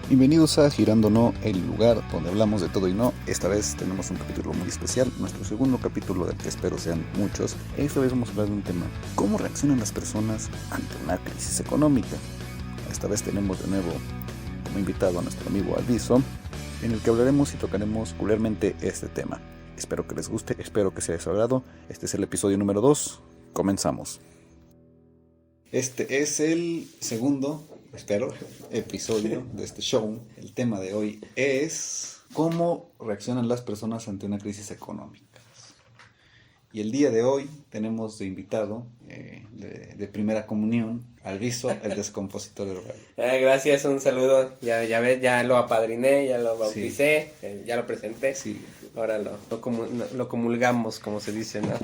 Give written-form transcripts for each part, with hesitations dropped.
Bienvenidos a Girando No, el lugar donde hablamos de todo y no. Esta vez tenemos un capítulo muy especial, nuestro segundo capítulo del que espero sean muchos. Esta vez vamos a hablar de un tema: ¿cómo reaccionan las personas ante una crisis económica? Esta vez tenemos de nuevo como invitado a nuestro amigo Alviso, en el que hablaremos y tocaremos peculiarmente este tema. Espero que les guste, espero que sea de su agrado. Este es el episodio número 2. Comenzamos. Este es el segundo, espero, episodio de este show. El tema de hoy es cómo reaccionan las personas ante una crisis económica. Y el día de hoy tenemos de invitado, de primera comunión, Alviso, el descompositor herbal. Gracias, un saludo. Ya ves, ya lo apadriné, ya lo bauticé, Sí. ya lo presenté. Sí. Ahora lo comulgamos, como se dice, ¿no?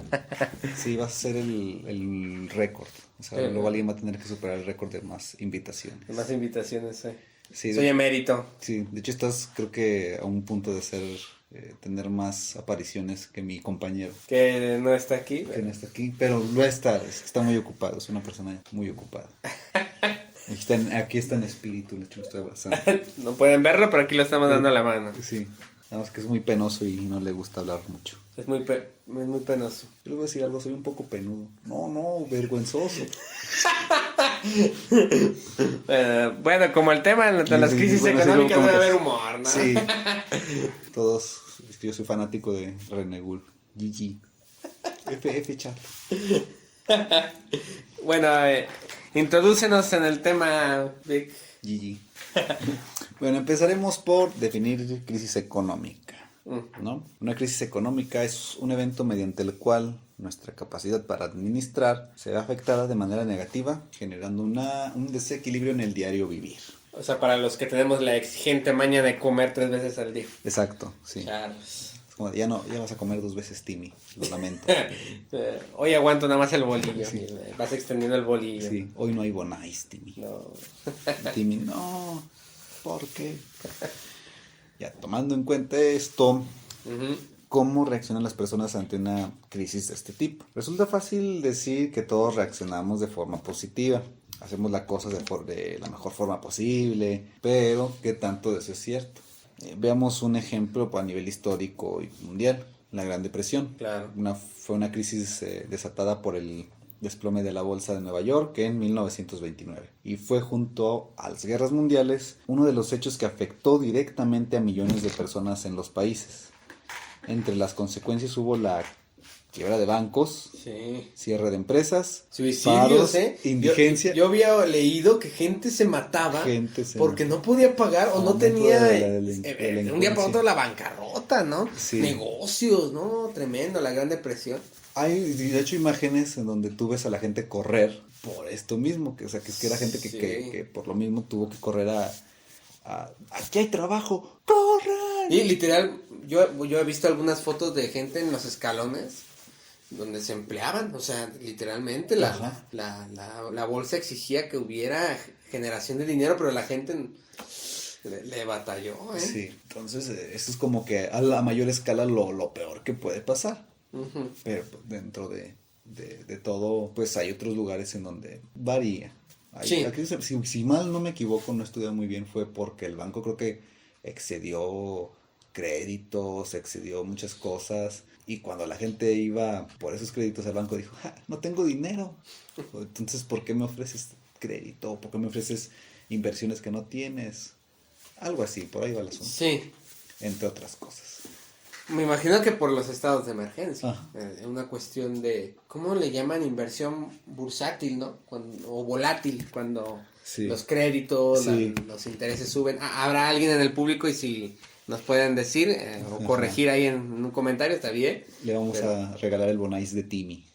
Sí, va a ser el récord. O sea, luego alguien va a tener que superar el récord de más invitaciones. Más invitaciones, Sí, soy emérito. Sí, de hecho estás, creo que a un punto de tener más apariciones que mi compañero. Que no está aquí. Que no está aquí, pero lo está muy ocupado, es una persona muy ocupada. Aquí está en espíritu, de hecho lo estoy abrazando. No pueden verlo, pero aquí lo estamos dando la mano. Sí, nada más que es muy penoso y no le gusta hablar mucho. Es muy penoso. Yo le voy a decir algo, soy un poco penudo. No, vergonzoso. Bueno, como el tema de las crisis económicas debe haber humor, ¿no? Sí, todos, yo soy fanático de René Gould. GG. F chat. Bueno, introdúcenos en el tema, Vic. GG. Bueno, empezaremos por definir crisis económica, ¿no? Una crisis económica es un evento mediante el cual nuestra capacidad para administrar se ve afectada de manera negativa, generando un desequilibrio en el diario vivir. O sea, para los que tenemos la exigente maña de comer 3 veces al día. Exacto, sí. Claro. Es como de, ya vas a comer 2 veces, Timmy, lo lamento. Hoy aguanto nada más el bolillo. Sí. Vas extendiendo el bolillo. Sí, hoy no hay bonais, Timmy. No. Timmy, no, ¿por qué? Ya, tomando en cuenta esto, ¿cómo reaccionan las personas ante una crisis de este tipo? Resulta fácil decir que todos reaccionamos de forma positiva. Hacemos las cosas de la mejor forma posible, pero ¿qué tanto de eso es cierto? Veamos un ejemplo a nivel histórico y mundial, la Gran Depresión. Claro. Fue una crisis desatada por el desplome de la bolsa de Nueva York en 1929 y fue, junto a las guerras mundiales, uno de los hechos que afectó directamente a millones de personas en los países. Entre las consecuencias hubo la quiebra de bancos, Sí. cierre de empresas, Suicidios, paros, indigencia. Yo había leído que gente se mataba porque no podía pagar o no tenía de un día para otro la bancarrota, ¿no? Sí. Negocios, ¿no? Tremendo, la Gran Depresión. Hay, de hecho, imágenes en donde tú ves a la gente correr por esto mismo, que era gente que por lo mismo tuvo que correr aquí hay trabajo, ¡corran! Y literal, yo he visto algunas fotos de gente en los escalones donde se empleaban, o sea, literalmente la bolsa exigía que hubiera generación de dinero, pero la gente le batalló, ¿eh? Sí, entonces esto es como que a la mayor escala lo peor que puede pasar. Pero dentro de todo, pues hay otros lugares en donde varía. Sí. Aquí, si mal no me equivoco, no estudié muy bien, fue porque el banco creo que excedió créditos, excedió muchas cosas, y cuando la gente iba por esos créditos, el banco dijo, no tengo dinero, entonces ¿por qué me ofreces crédito? ¿Por qué me ofreces inversiones que no tienes? Algo así, por ahí va el asunto. Sí. Entre otras cosas. Me imagino que por los estados de emergencia. Ah. Una cuestión de, ¿cómo le llaman? Inversión bursátil, ¿no? O volátil, cuando los créditos, los intereses suben. Habrá alguien en el público, y si nos pueden decir o corregir ahí en un comentario, está bien. Le vamos a regalar el bonais de Timmy.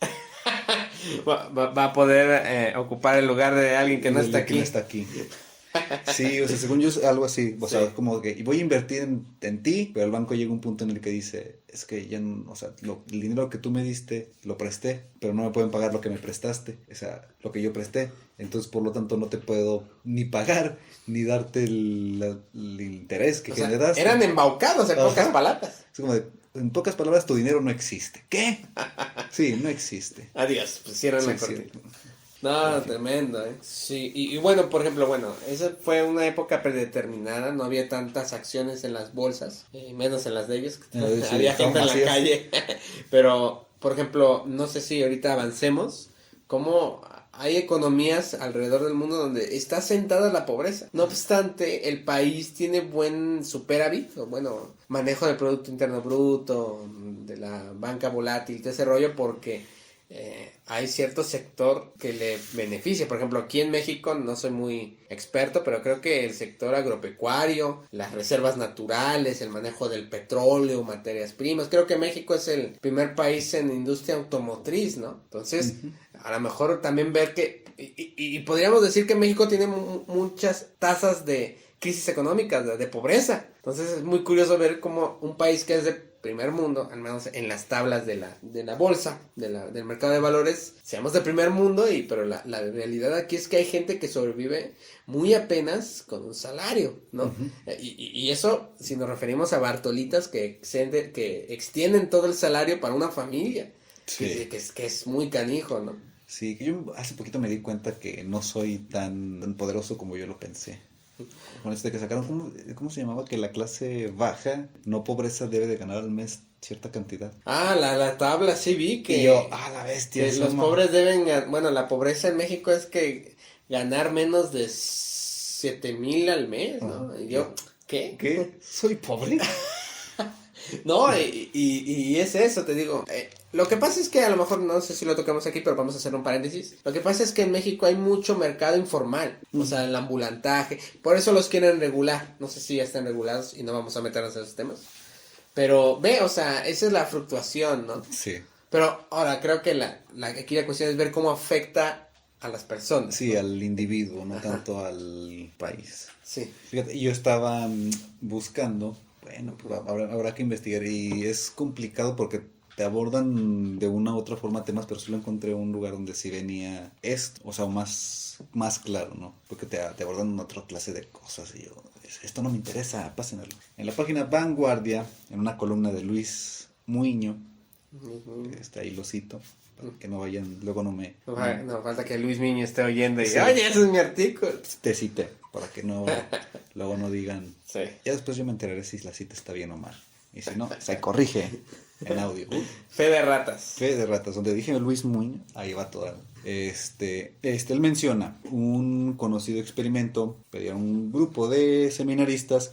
Va a poder ocupar el lugar de alguien que no está aquí. Que no está aquí. Sí, o sea, según yo es algo así, o sea, como que voy a invertir en ti, pero el banco llega a un punto en el que dice, es que ya no, o sea, el dinero que tú me diste, lo presté, pero no me pueden pagar lo que me prestaste, o sea, lo que yo presté, entonces por lo tanto no te puedo ni pagar, ni darte el interés que generaste. Eran embaucados, en pocas palabras. Es como en pocas palabras, tu dinero no existe. ¿Qué? Sí, no existe. Adiós, pues cierran la cortina. No, tremendo, ¿eh? Sí, y bueno, por ejemplo, esa fue una época predeterminada, no había tantas acciones en las bolsas, menos en las de ellos, Sí, había gente en la vacías. calle, pero, por ejemplo, no sé si ahorita avancemos, como hay economías alrededor del mundo donde está sentada la pobreza. No obstante, el país tiene buen superávit, o bueno, manejo del Producto Interno Bruto, de la banca volátil, de ese rollo, porque hay cierto sector que le beneficia. Por ejemplo, aquí en México no soy muy experto, pero creo que el sector agropecuario, las reservas naturales, el manejo del petróleo, materias primas, creo que México es el primer país en industria automotriz, ¿no? Entonces, a lo mejor también ver que, y podríamos decir que México tiene muchas tasas de crisis económicas, de pobreza. Entonces es muy curioso ver cómo un país que es de primer mundo, al menos en las tablas de la bolsa, del mercado de valores, seamos de primer mundo, pero la realidad aquí es que hay gente que sobrevive muy apenas con un salario, ¿no? Uh-huh. Y eso, si nos referimos a Bartolitas que extienden todo el salario para una familia, sí. que es muy canijo, ¿no? Sí, yo hace poquito me di cuenta que no soy tan poderoso como yo lo pensé. Con este que sacaron, ¿cómo se llamaba? Que la clase baja, no pobreza, debe de ganar al mes cierta cantidad. Ah, la tabla, sí vi que... Y yo, la bestia. Que los pobres deben, bueno, la pobreza en México es que ganar menos de 7,000 al mes, ¿no? Y yo, ¿Qué? ¿Soy pobre? No, y es eso, te digo. Lo que pasa es que a lo mejor, no sé si lo tocamos aquí, pero vamos a hacer un paréntesis. Lo que pasa es que en México hay mucho mercado informal, o sea, el ambulantaje. Por eso los quieren regular. No sé si ya están regulados y no vamos a meternos en esos temas. Pero o sea, esa es la fluctuación, ¿no? Sí. Pero ahora creo que aquí la cuestión es ver cómo afecta a las personas. Sí, ¿no? Al individuo, no tanto al país. Sí. Fíjate, yo estaba buscando... Bueno, pues habrá que investigar y es complicado porque te abordan de una u otra forma temas, pero solo encontré un lugar donde sí venía esto, o sea, más claro, ¿no? Porque te abordan otra clase de cosas y yo, esto no me interesa, pásenlo. En la página Vanguardia, en una columna de Luis Muiño, está ahí lo cito, para que no vayan, luego no me... No, falta que Luis Muiño esté oyendo y sí. Oye, ese es mi artículo. Te cité, para que no, luego no digan... Sí. Ya después yo me enteraré si la cita está bien o mal. Y si no, se corrige en audio. Fe de ratas. Fe de ratas, donde dije Luis Muñoz, ahí va toda. Él menciona un conocido experimento, un grupo de seminaristas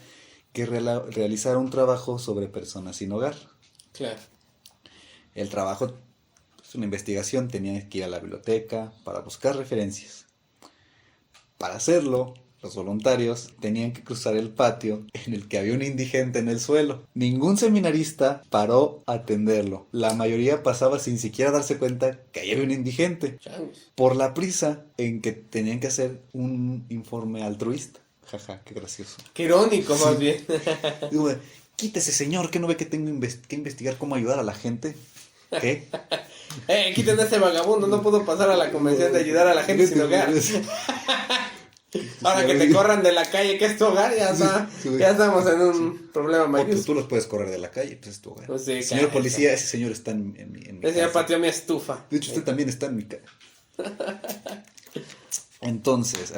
que realizaron un trabajo sobre personas sin hogar. Claro. El trabajo es una investigación, tenían que ir a la biblioteca para buscar referencias. Para hacerlo, los voluntarios tenían que cruzar el patio en el que había un indigente en el suelo. Ningún seminarista paró a atenderlo. La mayoría pasaba sin siquiera darse cuenta que ahí había un indigente. Por la prisa en que tenían que hacer un informe altruista. Jaja, qué gracioso. Qué irónico, sí. Más bien. Digo, quítese, señor, que no ve que tengo que investigar cómo ayudar a la gente. ¿Qué? Quiten a ese vagabundo, no puedo pasar a la convención de ayudar a la gente sin hogar. Ahora que te corran de la calle, que es tu hogar, ya estamos en un problema mayor. Pues tú los puedes correr de la calle, pues es tu hogar. Pues sí, señor policía, ese señor está en mi ese casa. Señor pateó mi estufa. De hecho, usted también está en mi casa. Entonces,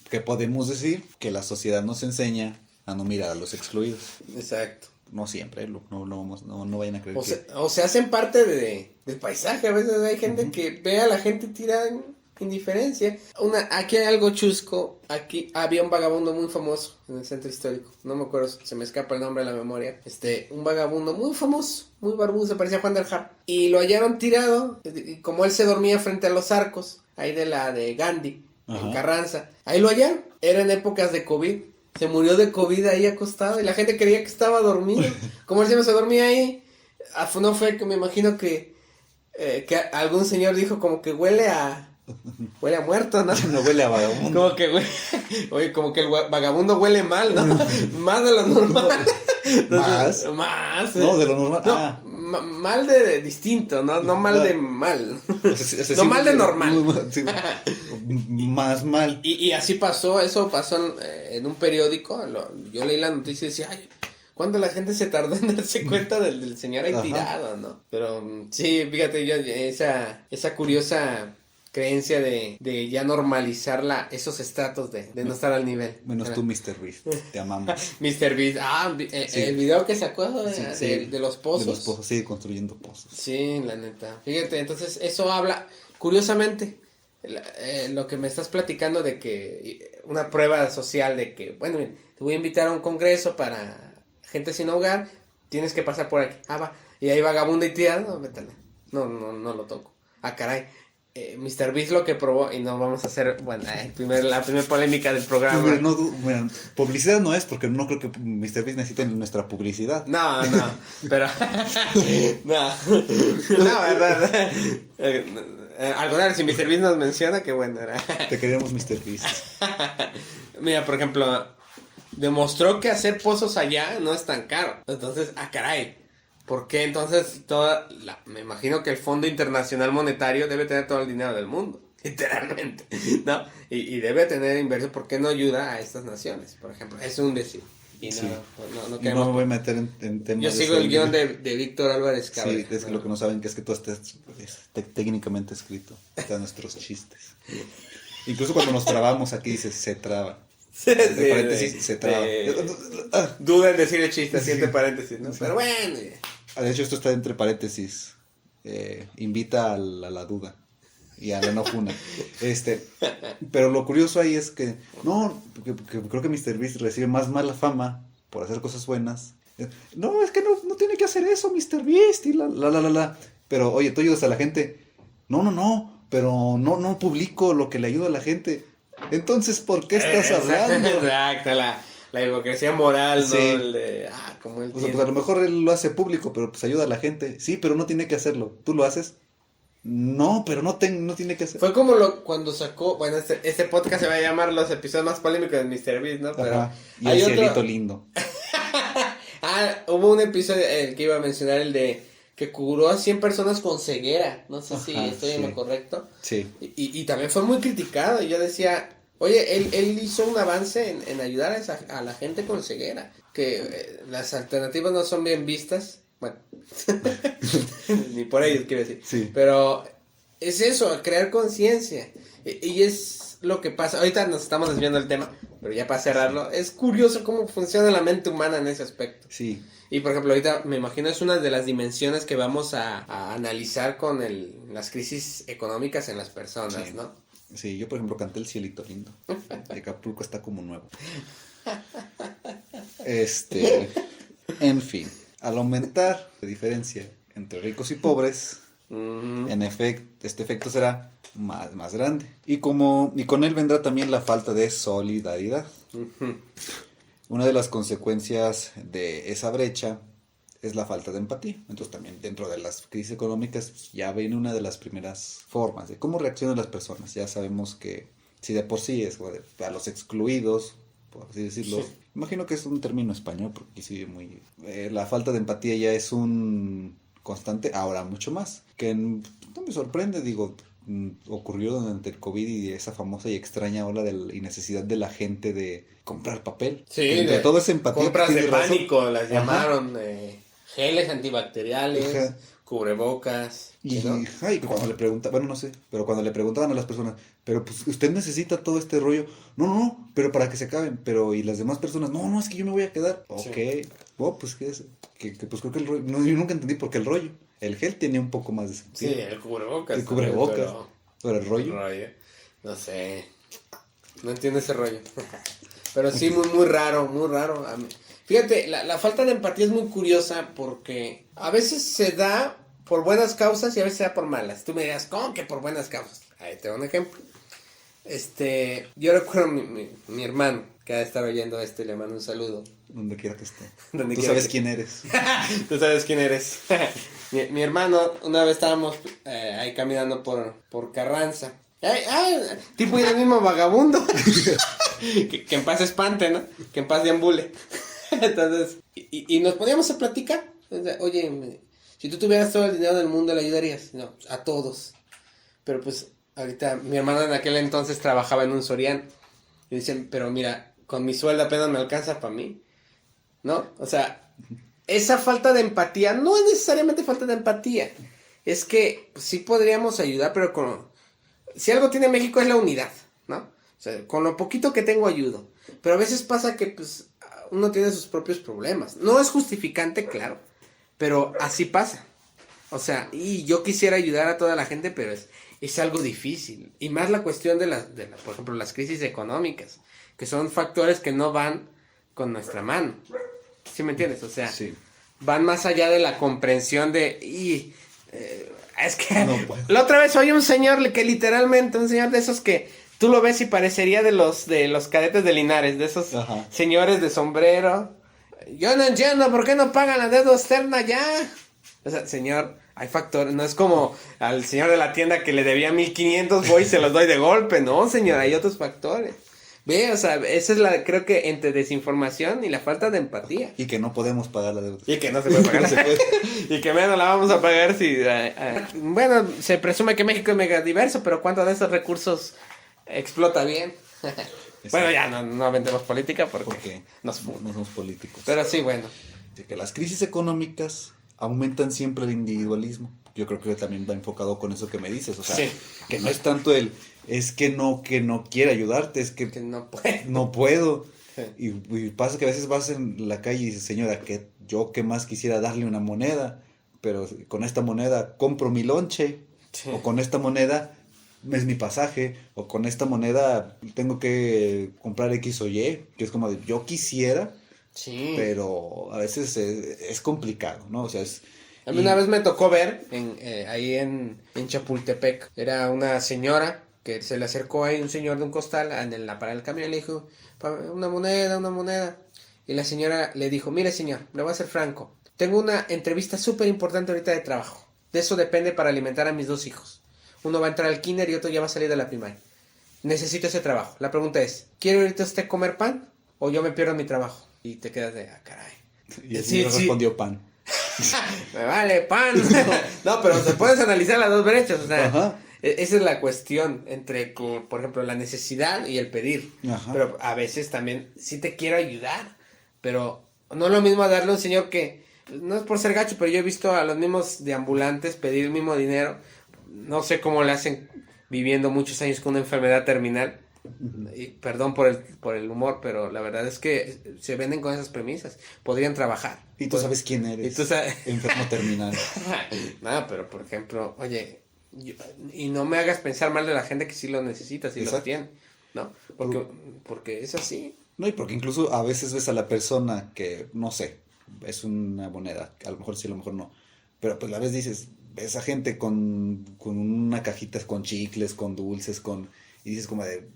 ¿qué podemos decir? Que la sociedad nos enseña a no mirar a los excluidos. Exacto. No siempre, no vayan a creer o se hacen parte del paisaje. A veces hay gente que ve a la gente tirada en indiferencia. Aquí hay algo chusco. Aquí había un vagabundo muy famoso en el centro histórico. No me acuerdo, se me escapa el nombre de la memoria. Un vagabundo muy famoso, muy barbudo, se parecía a Juan del Jarro. Y lo hallaron tirado, y como él se dormía frente a los arcos, ahí de Gandhi, en Carranza. Ahí lo hallaron. Era en épocas de COVID. Se murió de COVID ahí acostado y la gente creía que estaba dormido. Como él siempre se dormía ahí, no fue que me imagino que algún señor dijo como que huele a muerto, ¿no? No huele a vagabundo. Como que el vagabundo huele mal, ¿no? Más de lo normal. Más. No, de lo normal. No, mal de distinto, no mal de mal. No mal de normal. Sí, más mal. Y así pasó, eso pasó en un periódico. Yo leí la noticia y decía, ay, ¿cuándo la gente se tardó en darse cuenta del señor ahí tirado, no? Pero sí, fíjate, yo esa curiosa creencia de ya normalizar esos estratos de no estar al nivel. Menos tú, Mr. Beast, te amamos. Mr. Beast, sí. El video que sacó de los pozos. De los pozos, sí, construyendo pozos. Sí, la neta. Fíjate, entonces eso habla, curiosamente, lo que me estás platicando de que una prueba social de que, bueno, te voy a invitar a un congreso para gente sin hogar, tienes que pasar por aquí. Va. Y ahí vagabundo y tía, no, métale. No lo toco. Caray. Mr. Beast lo que probó, y no vamos a hacer, bueno, la primera polémica del programa. Bueno, publicidad no es, porque no creo que Mr. Beast necesite nuestra publicidad. No, pero... no, verdad. Al contrario, si Mr. Beast nos menciona, qué bueno era. Te queremos, Mr. Beast. Mira, por ejemplo, demostró que hacer pozos allá no es tan caro. Entonces, caray. ¿Por qué entonces me imagino que el Fondo Internacional Monetario debe tener todo el dinero del mundo, literalmente, ¿no? Y debe tener inversión, ¿por qué no ayuda a estas naciones? Por ejemplo, es un decir. Y no me voy a meter en temas. Yo sigo el guión de Víctor Álvarez Cabrera. Sí, es lo que no saben que es que todo está técnicamente escrito, están nuestros chistes. Incluso cuando nos trabamos aquí dice se traba. De paréntesis, se traba. Duda en decir el chiste, así entre paréntesis, ¿no? Sí. Pero bueno. De hecho, esto está entre paréntesis. Invita a la duda y a la no funa. Pero lo curioso ahí es que creo que Mr. Beast recibe más mala fama por hacer cosas buenas. No, es que no tiene que hacer eso, Mr. Beast. Y la. Pero, oye, tú ayudas a la gente. No, pero no publico lo que le ayuda a la gente. Entonces, ¿por qué estás hablando? Exacto, la hipocresía moral, sí. ¿No? Como él pues a lo mejor él lo hace público, pero pues ayuda a la gente. Sí, pero no tiene que hacerlo. ¿Tú lo haces? No, pero no tiene que hacer. Fue como cuando sacó, bueno, este podcast se va a llamar los episodios más polémicos de Mr. Beast, ¿no? Pero ajá. Y el cielito lindo. Hubo un episodio el que iba a mencionar, el de que curó a 100 personas con ceguera. No sé si estoy en lo correcto. Sí. Y también fue muy criticado. Y yo decía, oye, él hizo un avance en ayudar a la gente con ceguera. Que las alternativas no son bien vistas. Bueno, ni por ellos quiero decir. Sí. Pero es eso, crear conciencia. Y es lo que pasa. Ahorita nos estamos desviando del tema, pero ya para cerrarlo, es curioso cómo funciona la mente humana en ese aspecto. Sí. Y por ejemplo, ahorita me imagino es una de las dimensiones que vamos a analizar con las crisis económicas en las personas, sí. ¿no? Sí, yo por ejemplo canté el cielito lindo. Acapulco está como nuevo. En fin, al aumentar la diferencia entre ricos y pobres, en efecto, este efecto será más grande. Y con él vendrá también la falta de solidaridad. Una de las consecuencias de esa brecha es la falta de empatía. Entonces también dentro de las crisis económicas ya viene una de las primeras formas de cómo reaccionan las personas. Ya sabemos que si de por sí es a los excluidos, por así decirlo, sí. Imagino que es un término español porque sí muy... la falta de empatía ya es un constante, ahora mucho más. Que no me sorprende, digo... ocurrió durante el COVID y esa famosa y extraña ola y necesidad de la gente de comprar papel. Sí, de toda esa empatía. Compras de pánico, razón. Las llamaron geles antibacteriales, ajá. Cubrebocas. Y cuando le preguntaban, bueno, no sé, pero cuando le preguntaban a las personas, pero pues usted necesita todo este rollo, no, pero para que se acaben, pero y las demás personas, no, es que yo me voy a quedar. Sí. Ok, pues ¿qué es? Que pues creo que el rollo, yo nunca entendí por qué el rollo. El gel tiene un poco más de sentido. Sí, el cubrebocas. El cubrebocas. Pero el rollo. No sé. No entiendo ese rollo. Pero sí, muy raro, muy raro. Fíjate, la falta de empatía es muy curiosa porque a veces se da por buenas causas y a veces se da por malas. Tú me dirás, ¿cómo que por buenas causas? Ahí te doy un ejemplo. Yo recuerdo mi hermano que ha de estar oyendo le mando un saludo. Donde quiera que esté. Tú sabes quién eres. Tú sabes quién eres. Mi hermano, una vez estábamos ahí caminando por Carranza. Tipo el mismo vagabundo. que en paz espante, ¿no? Que en paz deambule. Entonces, y nos poníamos a platicar. Oye, si tú tuvieras todo el dinero del mundo, ¿le ayudarías? No, a todos. Pero pues, ahorita, mi hermano en aquel entonces trabajaba en un Sorian. Y dicen, pero mira, con mi sueldo apenas me alcanza para mí. ¿No? O sea, esa falta de empatía no es necesariamente falta de empatía. Es que sí podríamos ayudar, pero si algo tiene México es la unidad, ¿no? O sea, con lo poquito que tengo ayudo. Pero a veces pasa que, pues, uno tiene sus propios problemas. No es justificante, claro, pero así pasa. O sea, y yo quisiera ayudar a toda la gente, pero es algo difícil. Y más la cuestión por ejemplo, las crisis económicas, que son factores que no van con nuestra mano. ¿Sí me entiendes? O sea, sí, van más allá de la comprensión es que no, pues. La otra vez oí un señor que literalmente, un señor de esos que tú lo ves y parecería de los cadetes de Linares, de esos señores de sombrero. Yo no entiendo por qué no pagan la deuda externa ya. O sea, señor, hay factores, no es como al señor de la tienda que le debía 1,500, voy y se los doy de golpe, no, señor, hay otros factores. Ve, o sea, esa es creo que entre desinformación y la falta de empatía. Y que no podemos pagar la deuda. Y que no se puede pagar. No se puede. Y que menos la vamos a pagar si... Bueno, se presume que México es mega diverso, pero ¿cuántos de esos recursos explota bien? Bueno, ya no vendemos política porque no somos políticos. Pero sí, bueno. De que las crisis económicas aumentan siempre el individualismo. Yo creo que también va enfocado con eso que me dices. O sea, sí, que no es tanto es que no quiere ayudarte, es que no puedo. No puedo. Sí. Y pasa que a veces vas en la calle y dices, señora, que yo qué más quisiera darle una moneda, pero con esta moneda compro mi lonche, sí, o con esta moneda es mi pasaje, o con esta moneda tengo que comprar X o Y, que es como de, yo quisiera, sí, pero a veces es complicado, ¿no? O sea, a mí una vez me tocó ver ahí en Chapultepec, era una señora que se le acercó ahí un señor de un costal en la parada del camión y le dijo, una moneda. Y la señora le dijo, mire señor, le voy a ser franco, tengo una entrevista súper importante ahorita de trabajo. De eso depende para alimentar a mis 2 hijos. Uno va a entrar al kinder y otro ya va a salir de la primaria. Necesito ese trabajo. La pregunta es, ¿quiere ahorita usted comer pan o yo me pierdo mi trabajo? Y te quedas de, caray. Y el señor respondió pan. Me vale pan. No, pero te puedes analizar las dos brechas, o sea... Ajá. Esa es la cuestión entre, por ejemplo, la necesidad y el pedir. Ajá. Pero a veces también sí te quiero ayudar, pero no es lo mismo darle a un señor que, no es por ser gacho, pero yo he visto a los mismos deambulantes pedir el mismo dinero. No sé cómo le hacen viviendo muchos años con una enfermedad terminal. Y perdón por el humor, pero la verdad es que se venden con esas premisas. Podrían trabajar. Y tú sabes quién eres. Y tú sabes... Enfermo terminal. No, pero por ejemplo, oye... y no me hagas pensar mal de la gente que sí lo necesita, sí lo tiene, ¿no? Porque es así. No, y porque incluso a veces ves a la persona que, no sé, es una moneda, a lo mejor sí, a lo mejor no, pero pues a veces dices, esa gente con una cajita con chicles, con dulces, y dices como de,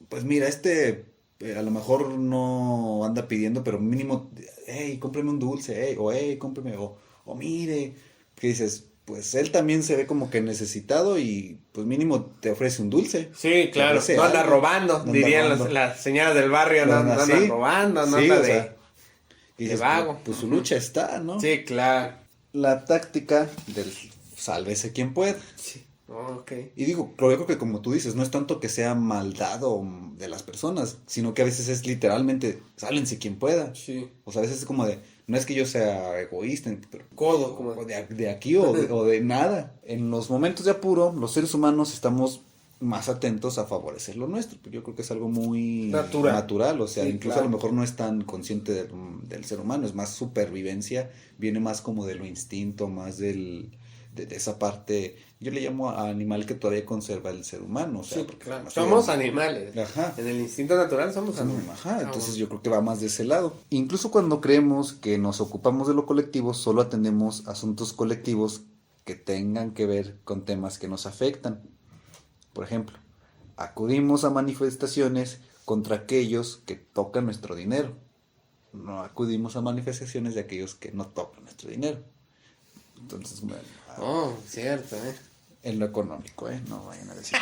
pues mira, a lo mejor no anda pidiendo, pero mínimo, hey, cómprame un dulce, hey, cómprame, o mire, que dices, pues él también se ve como que necesitado y pues mínimo te ofrece un dulce. Sí, claro, no anda robando, dirían las señoras del barrio, no anda robando, no anda de vago. Pues su lucha está, ¿no? Sí, claro. La táctica del sálvese quien pueda. Sí. Okay. Y digo, creo que como tú dices, no es tanto que sea maldad de las personas, sino que a veces es literalmente, sálvense quien pueda. Sí. O sea, a veces es como de, no es que yo sea egoísta, pero codo, como de aquí o de nada. En los momentos de apuro, los seres humanos estamos más atentos a favorecer lo nuestro. Yo creo que es algo muy natural. O sea, sí, incluso claro, a lo mejor no es tan consciente del ser humano, es más supervivencia, viene más como de lo instinto, más de esa parte, yo le llamo animal que todavía conserva el ser humano. O sea, sí, claro, somos animales. Ajá. En el instinto natural somos animales. Ajá, entonces yo creo que va más de ese lado. Incluso cuando creemos que nos ocupamos de lo colectivo, solo atendemos asuntos colectivos que tengan que ver con temas que nos afectan. Por ejemplo, acudimos a manifestaciones contra aquellos que tocan nuestro dinero. No acudimos a manifestaciones de aquellos que no tocan nuestro dinero. Entonces, bueno, cierto, en lo económico, no vayan a decir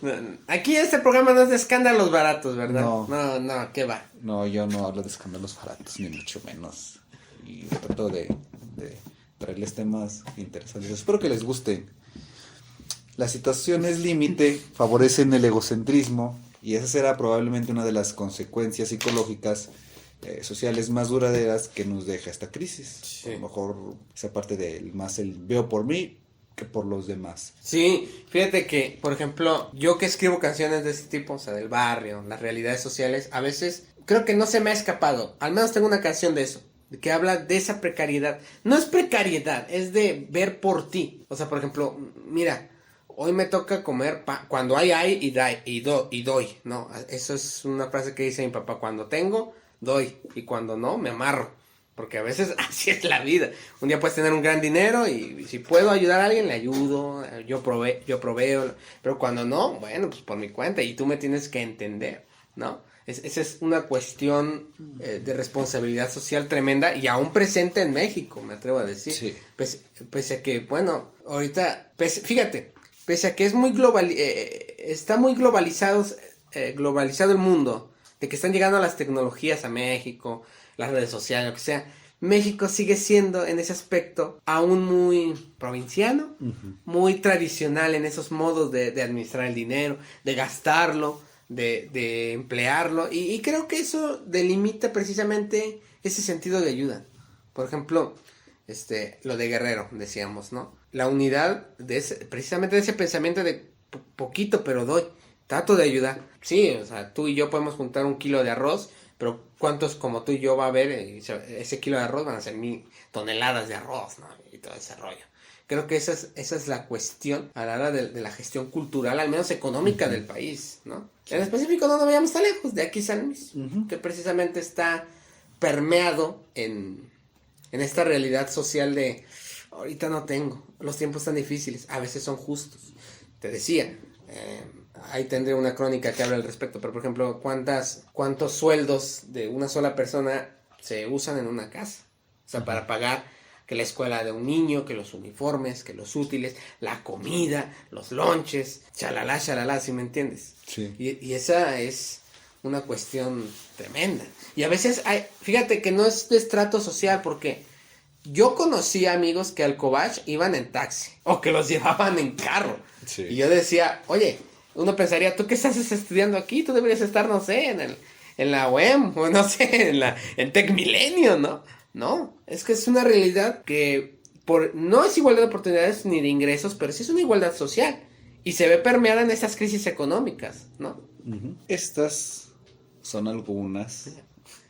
nada. Aquí este programa no es de escándalos baratos, ¿verdad? No, ¿qué va? No, yo no hablo de escándalos baratos, ni mucho menos. Y trato de traerles temas interesantes. Espero que les guste. Las situaciones límite favorecen el egocentrismo y esa será probablemente una de las consecuencias psicológicas sociales más duraderas que nos deja esta crisis. Sí. A lo mejor esa parte del más el veo por mí que por los demás. Sí, fíjate que, por ejemplo, yo que escribo canciones de ese tipo, o sea, del barrio, las realidades sociales, a veces creo que no se me ha escapado, al menos tengo una canción de eso, que habla de esa precariedad. No es precariedad, es de ver por ti. O sea, por ejemplo, mira, hoy me toca comer cuando hay y doy, ¿no? Eso es una frase que dice mi papá, cuando tengo, doy, y cuando no, me amarro. Porque a veces así es la vida. Un día puedes tener un gran dinero y si puedo ayudar a alguien, le ayudo, yo proveo, pero cuando no, bueno, pues por mi cuenta y tú me tienes que entender, ¿no? Esa es una cuestión de responsabilidad social tremenda y aún presente en México, me atrevo a decir. Sí. Pese a que, bueno, ahorita, fíjate, pese a que es muy está muy globalizado el mundo, de que están llegando las tecnologías a México, las redes sociales, lo que sea, México sigue siendo en ese aspecto aún muy provinciano, muy tradicional en esos modos de administrar el dinero, de gastarlo, de emplearlo, y creo que eso delimita precisamente ese sentido de ayuda. Por ejemplo, lo de Guerrero, decíamos, ¿no? La unidad precisamente de ese pensamiento de poquito, pero doy, trato de ayudar. Sí, o sea, tú y yo podemos juntar 1 kilo de arroz, pero ¿cuántos como tú y yo va a haber? Ese kilo de arroz van a ser 1,000 toneladas de arroz, ¿no? Y todo ese rollo. Creo que esa es la cuestión a la hora de la gestión cultural, al menos económica del país, ¿no? En específico no nos vayamos tan lejos, de aquí San Luis, que precisamente está permeado en esta realidad social de ahorita no tengo, los tiempos están difíciles, a veces son justos. Te decía, ahí tendré una crónica que habla al respecto, pero por ejemplo, ¿cuántos sueldos de una sola persona se usan en una casa? O sea, para pagar que la escuela de un niño, que los uniformes, que los útiles, la comida, los lonches, chalala, ¿sí me entiendes? Sí. Y esa es una cuestión tremenda. Y a veces fíjate que no es de estrato social, porque yo conocí amigos que al Cobach iban en taxi, o que los llevaban en carro. Sí. Y yo decía, oye, uno pensaría, ¿tú qué estás estudiando aquí? Tú deberías estar, no sé, en la UEM, o no sé, en Tec Milenio, ¿no? No, es que es una realidad que no es igualdad de oportunidades ni de ingresos, pero sí es una igualdad social. Y se ve permeada en estas crisis económicas, ¿no? Estas son algunas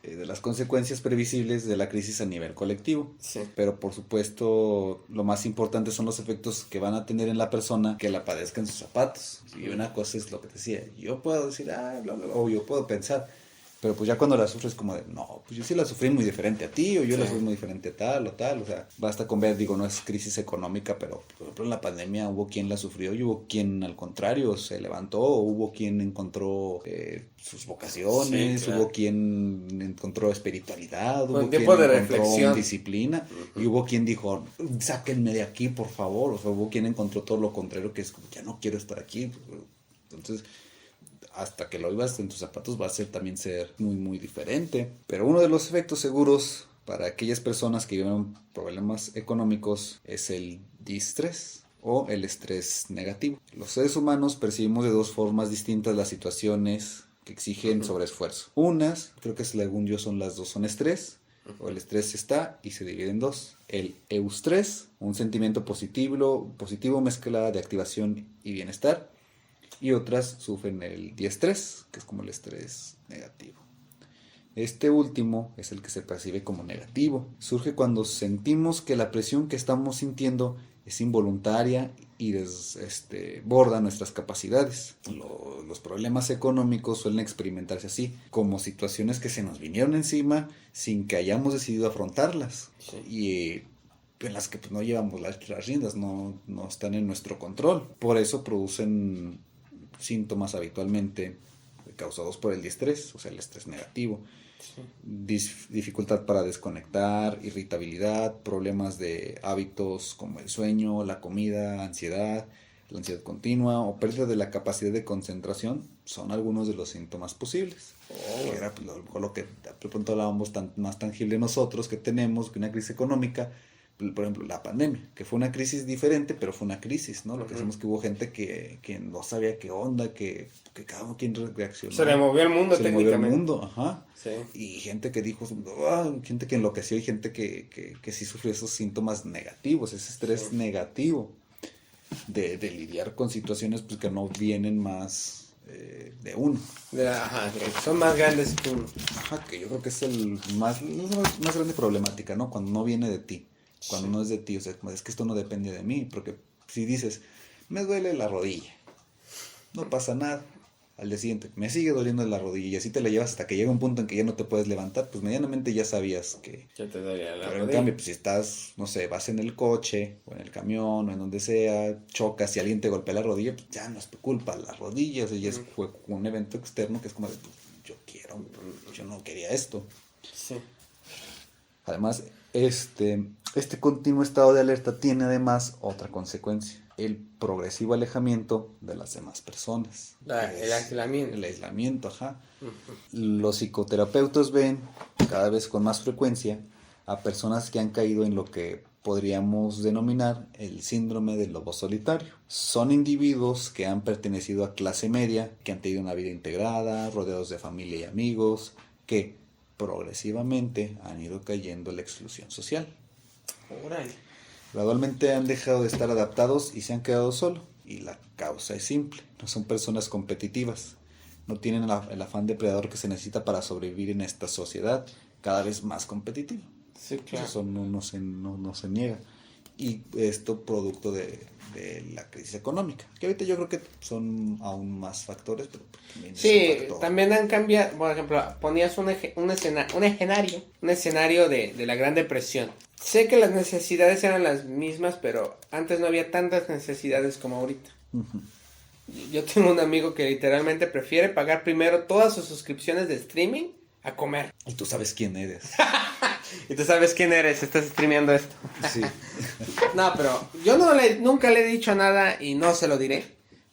de las consecuencias previsibles de la crisis a nivel colectivo. Sí. Pero por supuesto, lo más importante son los efectos que van a tener en la persona que la padezca en sus zapatos. Y una cosa es lo que te decía, yo puedo decir, bla, bla, bla, o yo puedo pensar, pero pues ya cuando la sufres como de, no, pues yo sí la sufrí muy diferente a ti, o yo la sufrí muy diferente a tal, o sea, basta con ver, digo, no es crisis económica, pero por ejemplo en la pandemia hubo quien la sufrió y hubo quien al contrario se levantó, hubo quien encontró sus vocaciones, sí, claro. Hubo quien encontró espiritualidad, hubo quien encontró reflexión, disciplina, y hubo quien dijo, sáquenme de aquí por favor, o sea, hubo quien encontró todo lo contrario, que es como, ya no quiero estar aquí. Entonces, hasta que lo vivas en tus zapatos va a también ser muy muy diferente. Pero uno de los efectos seguros para aquellas personas que viven problemas económicos es el distrés o el estrés negativo. Los seres humanos percibimos de dos formas distintas las situaciones que exigen sobreesfuerzo. Unas, creo que según yo son las dos, son estrés, o el estrés está y se divide en dos. El eustrés, un sentimiento positivo mezcla de activación y bienestar. Y otras sufren el diestrés, que es como el estrés negativo. Este último es el que se percibe como negativo. Surge cuando sentimos que la presión que estamos sintiendo es involuntaria y desborda nuestras capacidades. Los problemas económicos suelen experimentarse así, como situaciones que se nos vinieron encima sin que hayamos decidido afrontarlas. Sí. Y en las que pues, no llevamos las riendas, no están en nuestro control. Por eso producen síntomas habitualmente causados por el diestrés, o sea, el estrés negativo. Sí. Dificultad para desconectar, irritabilidad, problemas de hábitos como el sueño, la comida, ansiedad, la ansiedad continua o pérdida de la capacidad de concentración son algunos de los síntomas posibles. Que era pues, a lo mejor lo que de pronto hablábamos más tangible nosotros que tenemos que una crisis económica. Por ejemplo, la pandemia, que fue una crisis diferente, pero fue una crisis, ¿no? Lo que hacemos que hubo gente que no sabía qué onda, que cada quien reaccionó. Se le movió el mundo técnicamente. Se le movió el mundo, ajá. Sí. Y gente que dijo, gente que enloqueció y gente que sí sufrió esos síntomas negativos, ese estrés negativo. de lidiar con situaciones pues, que no vienen más de uno. Ajá, que son más grandes que uno. Ajá, que yo creo que es más grande problemática, ¿no? Cuando no viene de ti, cuando no es de ti, o sea, es que esto no depende de mí, porque si dices, me duele la rodilla, no pasa nada. Al día siguiente, me sigue doliendo la rodilla y así te la llevas hasta que llega un punto en que ya no te puedes levantar, pues medianamente ya sabías que... Ya te dolía la Pero rodilla. en cambio, pues si estás, no sé, vas en el coche o en el camión o en donde sea, chocas y alguien te golpea la rodilla, pues ya no es tu culpa, la rodilla, o sea, ya fue un evento externo que es como de, pues, yo no quería esto. Sí. Además, este continuo estado de alerta tiene además otra consecuencia, el progresivo alejamiento de las demás personas. El aislamiento. El aislamiento, ajá. Los psicoterapeutas ven cada vez con más frecuencia a personas que han caído en lo que podríamos denominar el síndrome del lobo solitario. Son individuos que han pertenecido a clase media, que han tenido una vida integrada, rodeados de familia y amigos, que progresivamente han ido cayendo en la exclusión social. Órale. Gradualmente han dejado de estar adaptados y se han quedado solos. Y la causa es simple, no son personas competitivas, no tienen el afán depredador que se necesita para sobrevivir en esta sociedad cada vez más competitiva. Sí, claro. Eso no se niega. Y esto producto de la crisis económica, que ahorita yo creo que son aún más factores, pero también sí, también han cambiado. Por ejemplo, ponías un escenario de la Gran Depresión. Sé que las necesidades eran las mismas, pero antes no había tantas necesidades como ahorita. Uh-huh. Yo tengo un amigo que literalmente prefiere pagar primero todas sus suscripciones de streaming a comer. Y tú sabes quién eres. Y tú sabes quién eres, estás streameando esto. Sí. No, pero yo nunca le he dicho nada y no se lo diré.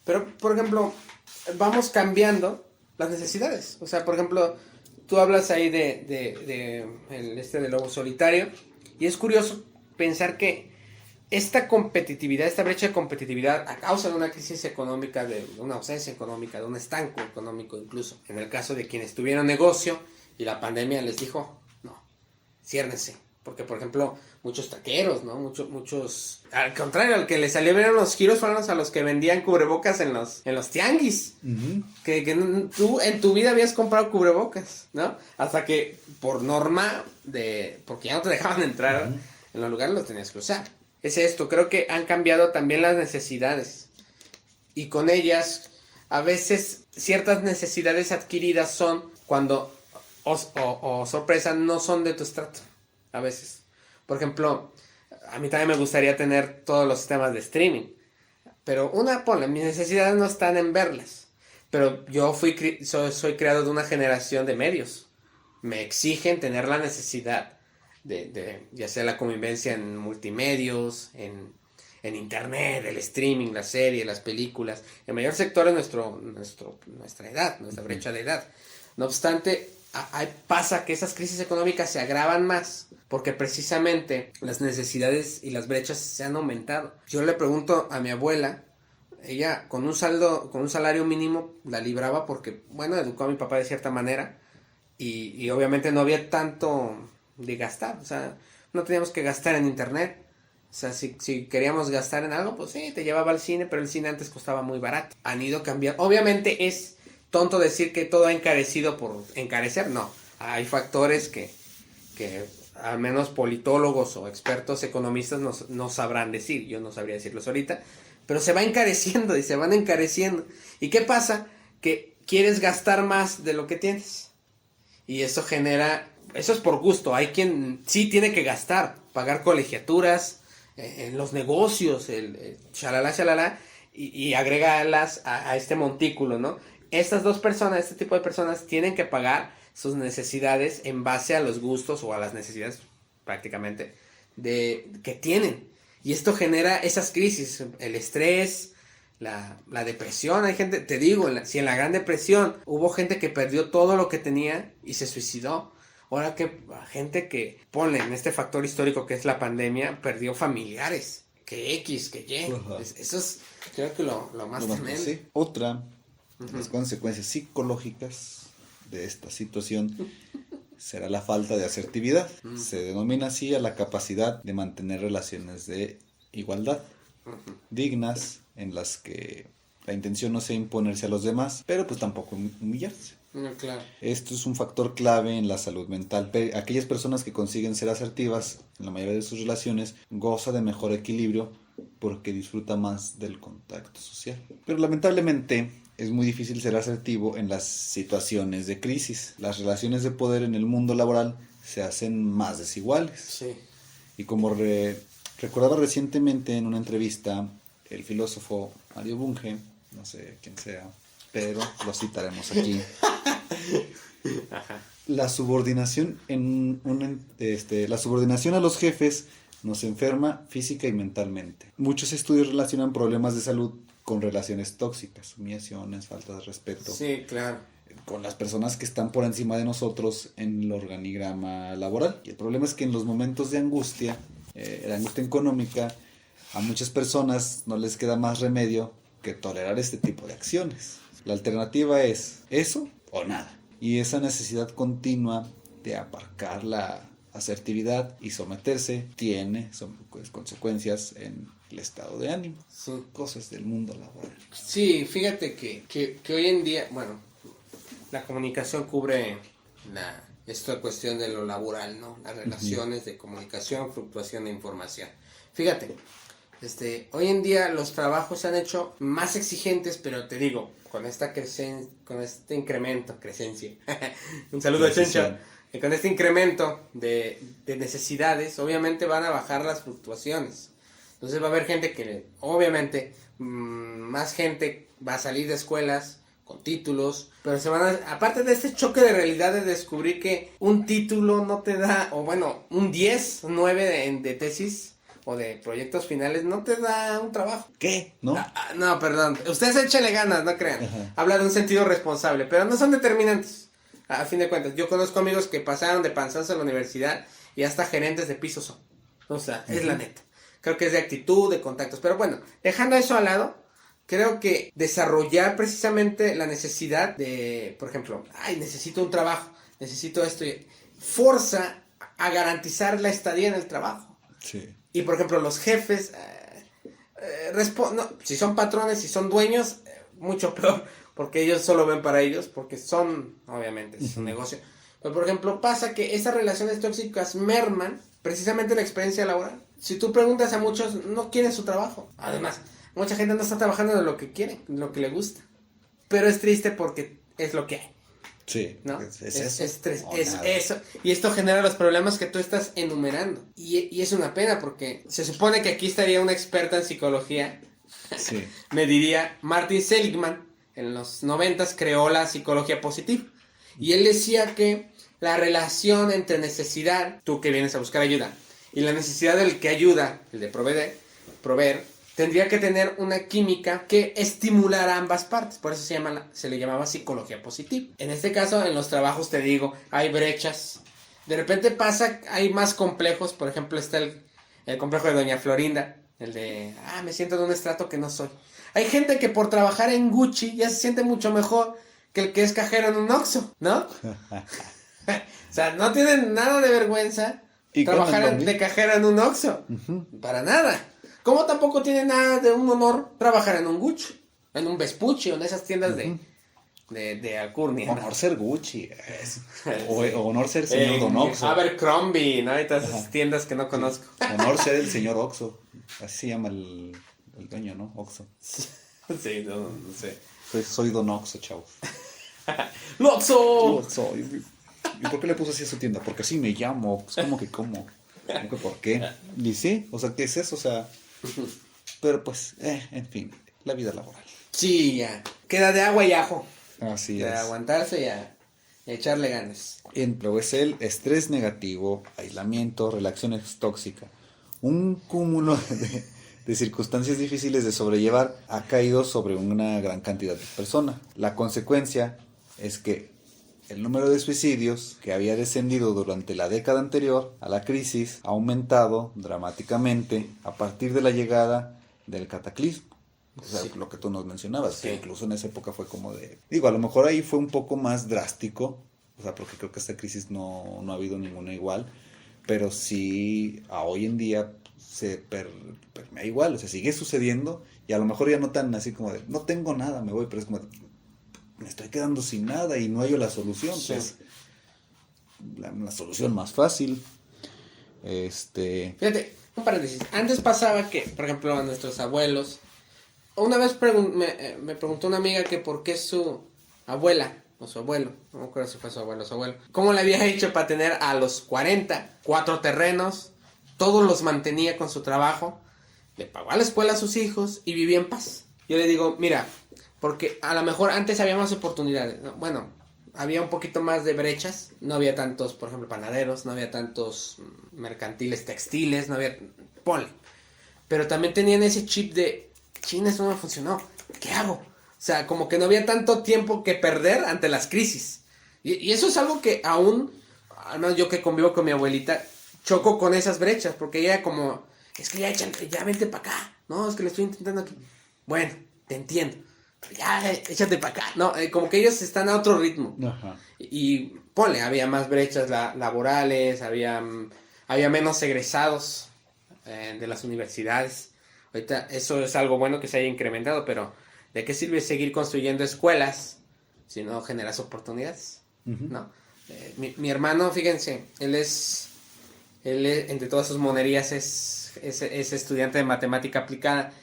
Pero, por ejemplo, vamos cambiando las necesidades. O sea, por ejemplo, tú hablas ahí del lobo solitario. Y es curioso pensar que esta competitividad, esta brecha de competitividad a causa de una crisis económica, de una ausencia económica, de un estanco económico incluso, en el caso de quienes tuvieron negocio y la pandemia les dijo, no, ciérnense. Porque, por ejemplo, muchos taqueros, ¿no? Muchos, al contrario, al que les salieron los giros fueron a los que vendían cubrebocas en los tianguis. Uh-huh. Que tú en tu vida habías comprado cubrebocas, ¿no? Hasta que, por norma, porque ya no te dejaban entrar uh-huh. en los lugares, los tenías que usar. Es esto, creo que han cambiado también las necesidades. Y con ellas, a veces, ciertas necesidades adquiridas son cuando, o sorpresa, no son de tu estrato. A veces. Por ejemplo, a mí también me gustaría tener todos los sistemas de streaming. Pero mis necesidades no están en verlas. Pero yo soy creado de una generación de medios. Me exigen tener la necesidad de ya sea la convivencia en multimedios, en internet, el streaming, la serie, las películas. El mayor sector es nuestra edad, nuestra brecha de edad. No obstante, pasa que esas crisis económicas se agravan más porque precisamente las necesidades y las brechas se han aumentado. Yo le pregunto a mi abuela, ella con un salario mínimo la libraba porque, bueno, educó a mi papá de cierta manera y obviamente no había tanto de gastar, o sea, no teníamos que gastar en internet. O sea, si queríamos gastar en algo, pues sí, te llevaba al cine, pero el cine antes costaba muy barato. Han ido cambiando. Obviamente es tonto decir que todo ha encarecido por encarecer, no. Hay factores que al menos politólogos o expertos economistas no sabrán decir, yo no sabría decirlos ahorita, pero se va encareciendo y se van encareciendo. ¿Y qué pasa? Que quieres gastar más de lo que tienes. Y eso es por gusto. Hay quien sí tiene que gastar, pagar colegiaturas, en los negocios, shalala, y agregarlas a este montículo, ¿no? Estas dos personas, este tipo de personas, tienen que pagar sus necesidades en base a los gustos o a las necesidades prácticamente que tienen. Y esto genera esas crisis, el estrés, la depresión. Hay gente, te digo, si en la Gran Depresión hubo gente que perdió todo lo que tenía y se suicidó. Ahora que gente que, ponle en este factor histórico que es la pandemia, perdió familiares, que X, que Y. Uh-huh. Eso es, creo que lo más tremendo. Sí. Otra de las consecuencias psicológicas de esta situación será la falta de asertividad. Se denomina así a la capacidad de mantener relaciones de igualdad. dignas, en las que la intención no sea imponerse a los demás, pero pues tampoco humillarse. Claro. Esto es un factor clave en la salud mental. Aquellas personas que consiguen ser asertivas en la mayoría de sus relaciones goza de mejor equilibrio porque disfruta más del contacto social. Pero lamentablemente es muy difícil ser asertivo en las situaciones de crisis. Las relaciones de poder en el mundo laboral se hacen más desiguales. Sí. Y como recordaba recientemente en una entrevista el filósofo Mario Bunge, no sé quién sea, pero lo citaremos aquí. Ajá. La subordinación la subordinación a los jefes nos enferma física y mentalmente. Muchos estudios relacionan problemas de salud con relaciones tóxicas, humillaciones, falta de respeto. Sí, claro. Con las personas que están por encima de nosotros en el organigrama laboral. Y el problema es que en los momentos de angustia, la angustia económica, a muchas personas no les queda más remedio que tolerar este tipo de acciones. La alternativa es eso o nada. Y esa necesidad continua de aparcar la asertividad y someterse tiene consecuencias en el estado de ánimo. Sí. Cosas del mundo laboral. Sí, fíjate que hoy en día, bueno, la comunicación cubre esta cuestión de lo laboral, ¿no? Las relaciones de comunicación, fluctuación de información. Fíjate, hoy en día los trabajos se han hecho más exigentes, pero te digo, con este incremento, un saludo a Chencha, con este incremento de necesidades, obviamente van a bajar las fluctuaciones. Entonces va a haber gente que, obviamente, más gente va a salir de escuelas con títulos, pero aparte de este choque de realidad de descubrir que un título no te da, o bueno, un 10, 9 de tesis o de proyectos finales no te da un trabajo. ¿Qué? ¿No? No, perdón. Ustedes échenle ganas, no crean. Ajá. Habla de un sentido responsable, pero no son determinantes. A fin de cuentas, yo conozco amigos que pasaron de panzazo a la universidad y hasta gerentes de piso son. O sea, es la neta. Creo que es de actitud, de contactos. Pero bueno, dejando eso al lado, creo que desarrollar precisamente la necesidad de, por ejemplo, necesito un trabajo, necesito esto, forza a garantizar la estadía en el trabajo. Sí. Y por ejemplo, los jefes, si son patrones, si son dueños, mucho peor, porque ellos solo ven para ellos, porque obviamente, es un negocio. Pero por ejemplo, pasa que esas relaciones tóxicas merman precisamente la experiencia laboral. Si tú preguntas a muchos, no quieren su trabajo. Además, mucha gente no está trabajando de lo que quiere, de lo que le gusta. Pero es triste porque es lo que hay. Sí, ¿no? es eso. Es eso. Y esto genera los problemas que tú estás enumerando. Y es una pena porque se supone que aquí estaría una experta en psicología. Sí. Me diría, Martin Seligman, en los 90s creó la psicología positiva. Y él decía que la relación entre necesidad, tú que vienes a buscar ayuda, y la necesidad del que ayuda, el de proveer, tendría que tener una química que estimulara ambas partes. Por eso se le llamaba psicología positiva. En este caso, en los trabajos, te digo, hay brechas. De repente hay más complejos. Por ejemplo, está el complejo de Doña Florinda. El de, me siento en un estrato que no soy. Hay gente que por trabajar en Gucci ya se siente mucho mejor que el que es cajero en un Oxxo, ¿no? O sea, no tienen nada de vergüenza trabajar de cajero en un Oxxo. Para nada. Como tampoco tiene nada de un honor trabajar en un Gucci, en un Vespucci o en esas tiendas de alcurnia. Honor ser Gucci. O honor ser señor Don Oxxo. Abercrombie, ¿no? Y todas esas tiendas que no conozco. Honor ser el señor Oxxo. Así se llama el dueño, ¿no? Oxxo. Sí, no sé. Soy Don Oxxo, chavo. ¡Loxo! ¿Y por qué le puso así a su tienda? Porque así me llamo. Pues, ¿cómo que por qué? Y sí, o sea, ¿qué es eso? O sea, pero pues, en fin, la vida laboral. Sí, ya. Queda de agua y ajo. Así es. De aguantarse y a echarle ganas. Pero es el estrés negativo, aislamiento, relaciones tóxicas. Un cúmulo de circunstancias difíciles de sobrellevar ha caído sobre una gran cantidad de personas. La consecuencia es que el número de suicidios, que había descendido durante la década anterior a la crisis, ha aumentado dramáticamente a partir de la llegada del cataclismo. O sea, lo que tú nos mencionabas, que incluso en esa época fue como de... a lo mejor ahí fue un poco más drástico, o sea, porque creo que esta crisis no ha habido ninguna igual, pero sí a hoy en día se permea igual, o sea, sigue sucediendo y a lo mejor ya no tan así como de, no tengo nada, me voy, pero es como de, me estoy quedando sin nada y no hallo la solución, sí. Pues la solución más fácil. Fíjate, un paréntesis, antes pasaba que, por ejemplo, a nuestros abuelos, una vez me preguntó una amiga que por qué su abuela o su abuelo, no me acuerdo si fue su abuelo o su abuelo, cómo le había hecho para tener a los 40, 4 terrenos, todos los mantenía con su trabajo, le pagó a la escuela a sus hijos y vivía en paz. Yo le digo, mira, porque a lo mejor antes había más oportunidades, ¿no? Bueno, había un poquito más de brechas, no había tantos, por ejemplo, panaderos, no había tantos mercantiles textiles, no había, ponle, pero también tenían ese chip de, China, eso no me funcionó, ¿qué hago? O sea, como que no había tanto tiempo que perder ante las crisis. Y eso es algo que aún, al menos yo que convivo con mi abuelita, choco con esas brechas, porque ella como, es que ya vente para acá, no, es que le estoy intentando aquí. Bueno, te entiendo, pero ya échate para acá, no, como que ellos están a otro ritmo. Ajá. Y ponle, había más brechas laborales, había menos egresados de las universidades. Ahorita eso es algo bueno que se haya incrementado, pero ¿de qué sirve seguir construyendo escuelas si no generas oportunidades? Uh-huh. ¿No? Mi hermano, fíjense, él entre todas sus monerías es estudiante de matemática aplicada.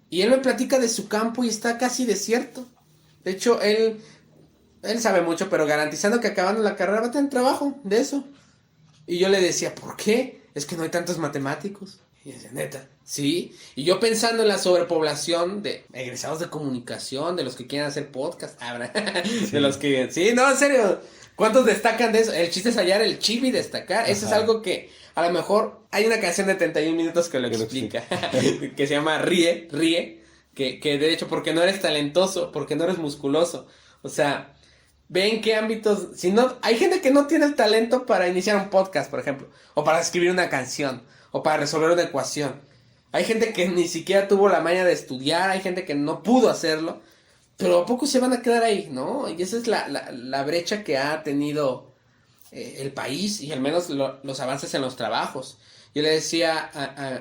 Y él me platica de su campo y está casi desierto. De hecho, él sabe mucho, pero garantizando que acabando la carrera va a tener trabajo de eso. Y yo le decía, ¿por qué? Es que no hay tantos matemáticos. Y decía, neta, sí. Y yo pensando en la sobrepoblación de egresados de comunicación, de los que quieren hacer podcast, sí. De los que, sí, no, en serio, ¿cuántos destacan de eso? El chiste es hallar el chip y destacar. Ajá. Eso es algo que a lo mejor hay una canción de 31 minutos que lo explica, que se llama Ríe, que de hecho porque no eres talentoso, porque no eres musculoso, o sea, ve en qué ámbitos, si no, hay gente que no tiene el talento para iniciar un podcast, por ejemplo, o para escribir una canción, o para resolver una ecuación. Hay gente que ni siquiera tuvo la maña de estudiar, hay gente que no pudo hacerlo, pero ¿a poco se van a quedar ahí, no? Y esa es la brecha que ha tenido el país, y al menos los avances en los trabajos. Yo le decía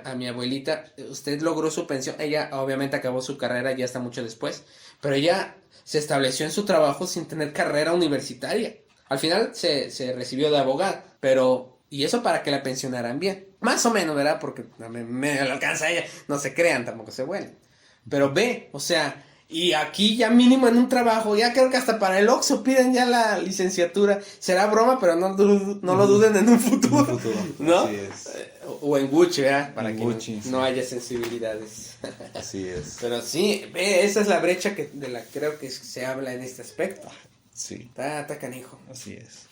a mi abuelita, usted logró su pensión, ella obviamente acabó su carrera ya hasta mucho después, pero ella se estableció en su trabajo sin tener carrera universitaria. Al final se recibió de abogada, pero... Y eso para que la pensionaran bien. Más o menos, ¿verdad? Porque me alcanza a ella. No se crean, tampoco se vuelen. Pero ve, o sea, y aquí ya mínimo en un trabajo, ya creo que hasta para el Oxxo piden ya la licenciatura. Será broma, pero no lo duden en un futuro. ¿No? Así es. O en Gucci, ¿verdad? Para que Gucci, no haya sensibilidades. Así es. Pero sí, ve, esa es la brecha de la que creo que se habla en este aspecto. Sí. Está canijo. Así es.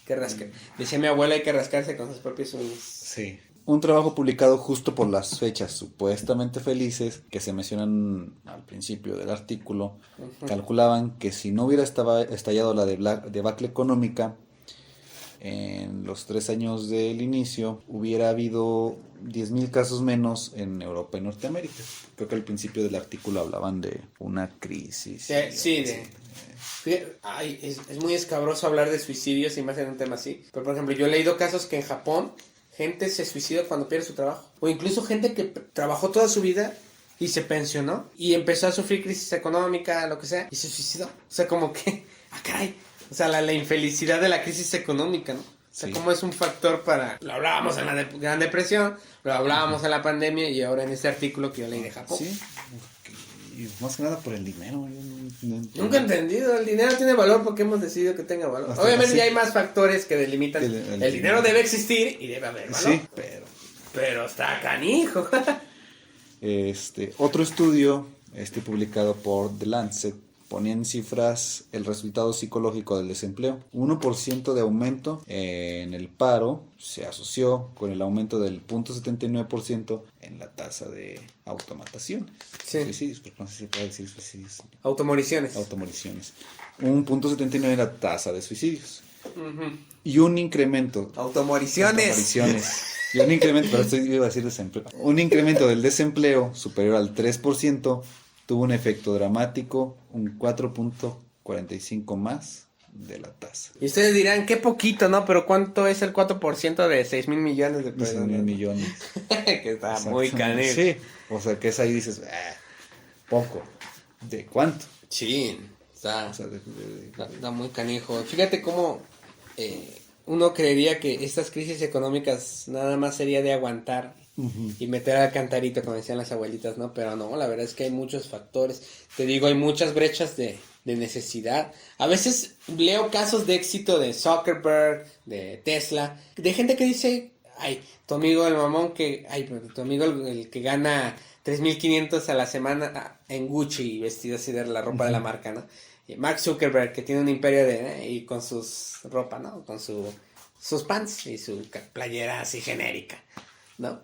Decía mi abuela, hay que rascarse con sus propios uñas. Sí. Un trabajo publicado justo por las fechas supuestamente felices que se mencionan al principio del artículo, uh-huh. Calculaban que si no hubiera estallado la debacle económica en los 3 años del inicio, hubiera habido 10,000 casos menos en Europa y Norteamérica. Creo que al principio del artículo hablaban de una crisis. Sí, es muy escabroso hablar de suicidios y más en un tema así. Pero por ejemplo, yo he leído casos que en Japón gente se suicida cuando pierde su trabajo. O incluso gente que trabajó toda su vida y se pensionó y empezó a sufrir crisis económica, lo que sea, y se suicidó. O sea, como que, caray. O sea, la infelicidad de la crisis económica, ¿no? O sea, como es un factor para... Lo hablábamos en la Gran Depresión, lo hablábamos en la pandemia y ahora en este artículo que yo leí de Japón. Sí, y más que nada por el dinero. Nunca he entendido, el dinero tiene valor porque hemos decidido que tenga valor. Obviamente ya hay más factores que delimitan. El dinero debe existir y debe haber valor. Sí, pero está canijo. Otro estudio publicado por The Lancet ponía en cifras el resultado psicológico del desempleo. 1% de aumento en el paro se asoció con el aumento del 0.79% en la tasa de automatación. Sí. Suicidios, porque no sé si se puede decir suicidios. Automoriciones. 1.79 en la tasa de suicidios. Uh-huh. Y un incremento. Automoriciones. Y un incremento, pero esto iba a decir desempleo. Un incremento del desempleo superior al 3% tuvo un efecto dramático, un 4.45 más de la tasa. Y ustedes dirán, qué poquito, ¿no? Pero ¿cuánto es el 4% de 6,000 millones de pesos? 6,000 millones. Que está muy canijo. Sí, o sea, que es ahí dices, poco. ¿De cuánto? Sí, está, está muy canijo. Fíjate cómo uno creería que estas crisis económicas nada más sería de aguantar y meter al cantarito, como decían las abuelitas, ¿no? Pero no, la verdad es que hay muchos factores. Te digo, hay muchas brechas de necesidad. A veces leo casos de éxito de Zuckerberg, de Tesla, de gente que dice, ay, tu amigo el mamón que, ay, pero tu amigo el que gana 3,500 a la semana en Gucci, vestido así de la ropa de la marca, ¿no? Y Mark Zuckerberg, que tiene un imperio y con sus ropa, ¿no? Con sus pants y su playera así genérica, ¿no?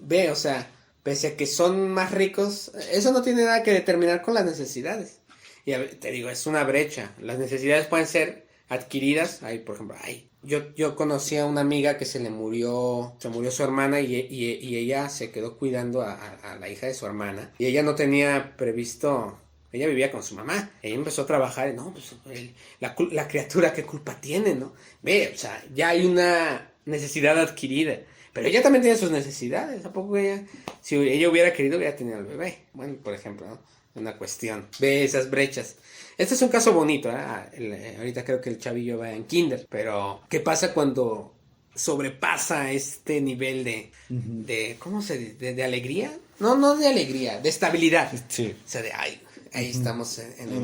Ve, o sea, pese a que son más ricos, eso no tiene nada que determinar con las necesidades. Y te digo, es una brecha. Las necesidades pueden ser adquiridas. Ay, por ejemplo, yo conocí a una amiga que se murió su hermana y ella se quedó cuidando a la hija de su hermana. Y ella no tenía previsto, ella vivía con su mamá. Ella empezó a trabajar y no, pues la criatura, ¿qué culpa tiene, no? Ve, o sea, ya hay una necesidad adquirida. Pero ella también tiene sus necesidades. ¿A poco ella, si ella hubiera querido, hubiera tenido al bebé? Bueno, por ejemplo, ¿no? Una cuestión. Ve esas brechas. Este es un caso bonito, ahorita creo que el chavillo va en kinder. Pero, ¿qué pasa cuando sobrepasa este nivel de ¿cómo se dice? ¿De alegría? No de alegría, de estabilidad. Sí. O sea, ahí estamos en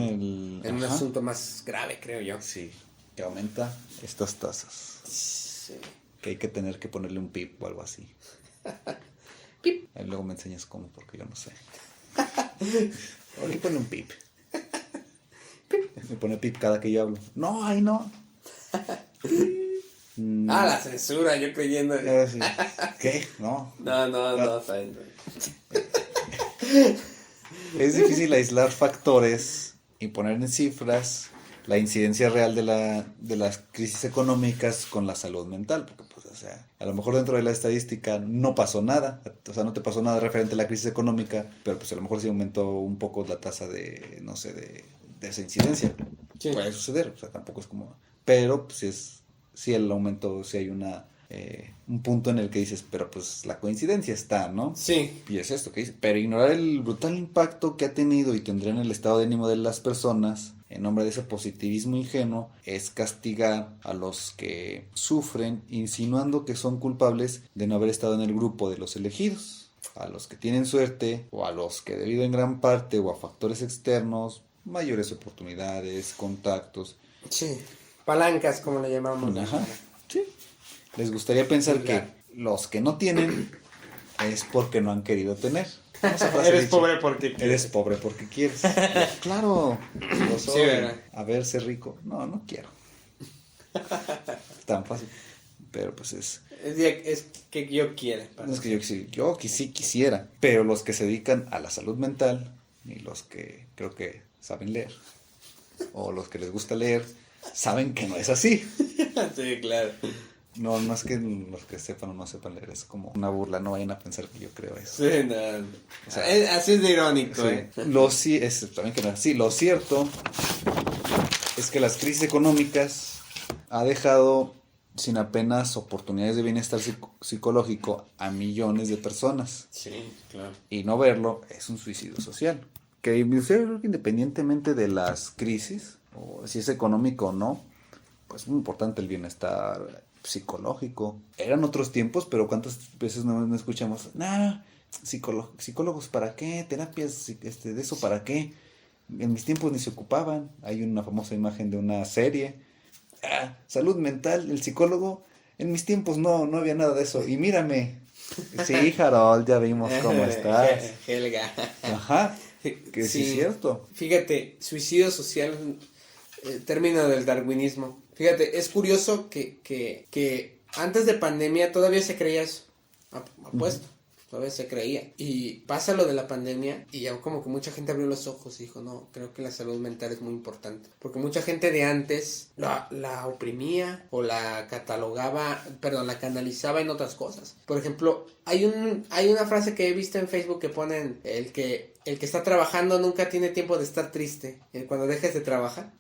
un asunto más grave, creo yo. Sí, que aumenta estas tasas. Sí. Que hay que tener que ponerle un pip o algo así. Pip. Ahí luego me enseñas cómo, porque yo no sé. Ahora le pone un pip. Me pone pip cada que yo hablo. No, ahí no. La censura, yo creyendo. Sí. ¿Qué? No. No, está bien. Es difícil aislar factores y poner en cifras la incidencia real de las crisis económicas con la salud mental, porque pues, o sea, a lo mejor dentro de la estadística no pasó nada, o sea, no te pasó nada referente a la crisis económica, pero pues a lo mejor sí aumentó un poco la tasa de, no sé, de esa incidencia. Sí. Puede suceder, o sea, tampoco es como, pero pues sí el aumento, sí hay un punto en el que dices, pero pues la coincidencia está, ¿no? Sí. Y es esto que dice, pero ignorar el brutal impacto que ha tenido y tendrá en el estado de ánimo de las personas en nombre de ese positivismo ingenuo es castigar a los que sufren, insinuando que son culpables de no haber estado en el grupo de los elegidos, a los que tienen suerte o a los que debido en gran parte o a factores externos, mayores oportunidades, contactos. Sí, palancas como le llamamos. Ajá, sí. Les gustaría pensar que los que no tienen es porque no han querido tener. Eres pobre porque quieres. Eres pobre porque quieres. Claro. Lo soy. Sí, a ver, ser rico. No quiero. Tan fácil. Pero pues es que yo quiera. Es que yo sí quisiera. Pero los que se dedican a la salud mental y los que creo que saben leer o los que les gusta leer saben que no es así. Sí, claro. No es que los que sepan o no sepan leer, es como una burla, no vayan a pensar que yo creo eso. Sí, no. O sea, así es de irónico, sí. Lo cierto es que las crisis económicas ha dejado sin apenas oportunidades de bienestar psicológico a millones de personas. Sí, claro. Y no verlo es un suicidio social. Que independientemente de las crisis, o si es económico o no, pues es muy importante el bienestar psicológico. Eran otros tiempos, pero ¿cuántas veces no escuchamos? Psicólogos ¿para qué? Terapias de eso ¿para qué? En mis tiempos ni se ocupaban. Hay una famosa imagen de una serie. Salud mental, el psicólogo. En mis tiempos no había nada de eso. Y mírame. Sí, Harold, ya vimos cómo estás. Helga. Ajá. Que sí es cierto. Fíjate, suicidio social, término del darwinismo. Fíjate, es curioso que antes de pandemia todavía se creía eso. Apuesto. Todavía se creía. Y pasa lo de la pandemia y ya como que mucha gente abrió los ojos y dijo, no, creo que la salud mental es muy importante. Porque mucha gente de antes la oprimía o la catalogaba, la canalizaba en otras cosas. Por ejemplo, hay una frase que he visto en Facebook que ponen, el que está trabajando nunca tiene tiempo de estar triste. Cuando dejes de trabajar.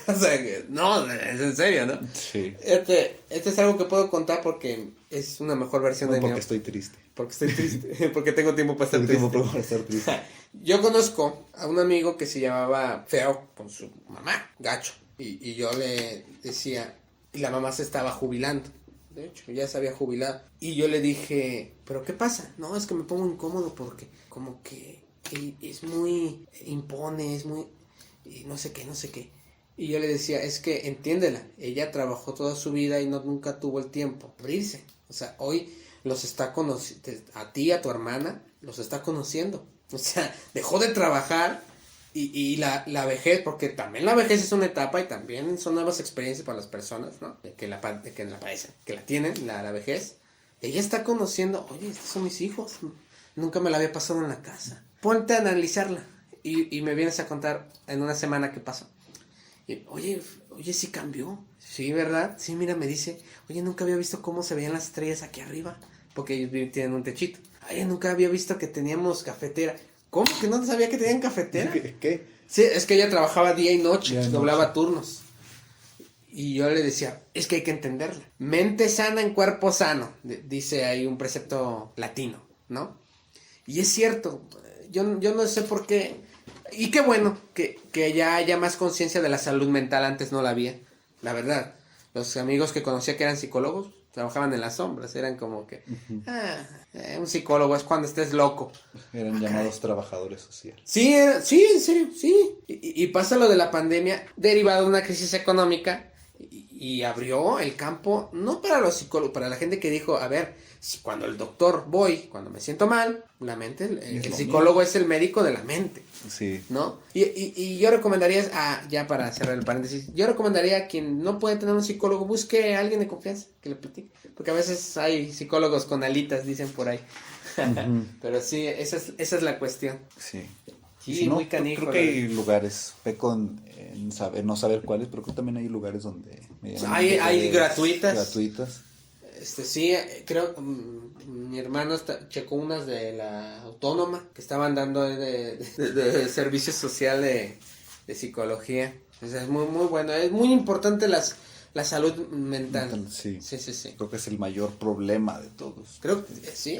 O sea, que, no, es en serio, ¿no? Sí. Este es algo que puedo contar porque es una mejor versión de mí. Porque estoy triste. Porque estoy triste, porque tengo tiempo para estar triste. Tengo tiempo para estar triste. Yo conozco a un amigo que se llamaba feo con su mamá, gacho. Y yo le decía, y la mamá se estaba jubilando. De hecho, ya se había jubilado. Y yo le dije, ¿pero qué pasa? No, es que me pongo incómodo porque como que es muy, impone, es muy, y no sé qué. Y yo le decía, es que entiéndela, ella trabajó toda su vida y nunca tuvo el tiempo de abrirse. O sea, hoy los está conociendo, a ti, a tu hermana, los está conociendo. O sea, dejó de trabajar y la vejez, porque también la vejez es una etapa y también son nuevas experiencias para las personas, ¿no? Que la padecen, que la tienen, la vejez. Ella está conociendo, oye, estos son mis hijos, nunca me la había pasado en la casa. Ponte a analizarla y me vienes a contar en una semana qué pasó. Y, oye, sí cambió. Sí, ¿verdad? Sí, mira, me dice, oye, nunca había visto cómo se veían las estrellas aquí arriba, porque ellos tienen un techito. Oye, nunca había visto que teníamos cafetera. ¿Cómo que no sabía que tenían cafetera? ¿Qué? Sí, es que ella trabajaba día y noche, doblaba turnos. Y yo le decía, es que hay que entenderla. Mente sana en cuerpo sano, dice ahí un precepto latino, ¿no? Y es cierto, yo no sé por qué. Y qué bueno que ya haya más conciencia de la salud mental, antes no la había, la verdad. Los amigos que conocía que eran psicólogos trabajaban en las sombras, eran como que, un psicólogo es cuando estés loco. Eran llamados trabajadores sociales. Sí, en serio, sí. Y pasa lo de la pandemia, derivado de una crisis económica, y abrió el campo, no para los psicólogos, para la gente que dijo, a ver, si cuando el doctor cuando me siento mal, la mente, el psicólogo es el médico de la mente. Sí. ¿No? Y yo recomendaría, ya para cerrar el paréntesis, yo recomendaría a quien no puede tener un psicólogo, busque a alguien de confianza que le platique. Porque a veces hay psicólogos con alitas, dicen por ahí. Pero sí, esa es la cuestión. Sí. Sí, si no, muy canijo. Creo que hay lugares, en no saber cuáles, pero creo que también hay lugares donde... Hay gratuitas. Gratuitas. Sí, creo, mi hermano checó unas de la Autónoma, que estaban dando de servicio social de psicología. O sea, es muy, muy bueno. Es muy importante la salud mental. Sí. Sí. Creo que es el mayor problema de todos. Creo que sí,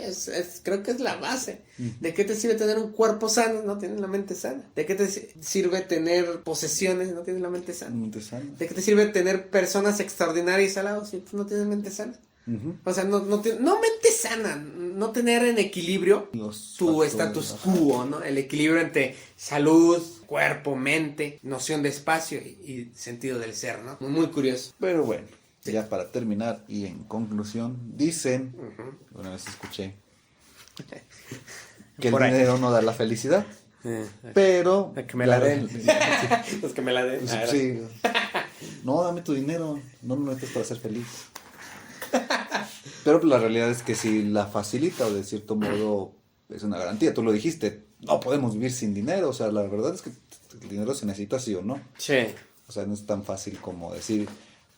creo que es la base. ¿De qué te sirve tener un cuerpo sano? No tienes la mente sana. ¿De qué te sirve tener posesiones? No tienes la mente sana. ¿De qué te sirve tener personas extraordinarias al lado si tú no tienes mente sana? O sea, no mente sana, no tener en equilibrio tu status quo, ¿no? El equilibrio entre salud, cuerpo, mente, noción de espacio y sentido del ser, ¿no? Muy curioso. Pero bueno, ya para terminar y en conclusión, dicen, una vez escuché, que el dinero no da la felicidad, pero... Que me la den. Los que me la den. Sí. No, dame tu dinero, no me metes para ser feliz. Pero la realidad es que si la facilita o de cierto modo es una garantía. Tú lo dijiste, no podemos vivir sin dinero. O sea, la verdad es que el dinero se necesita sí o no. Sí. O sea, no es tan fácil como decir,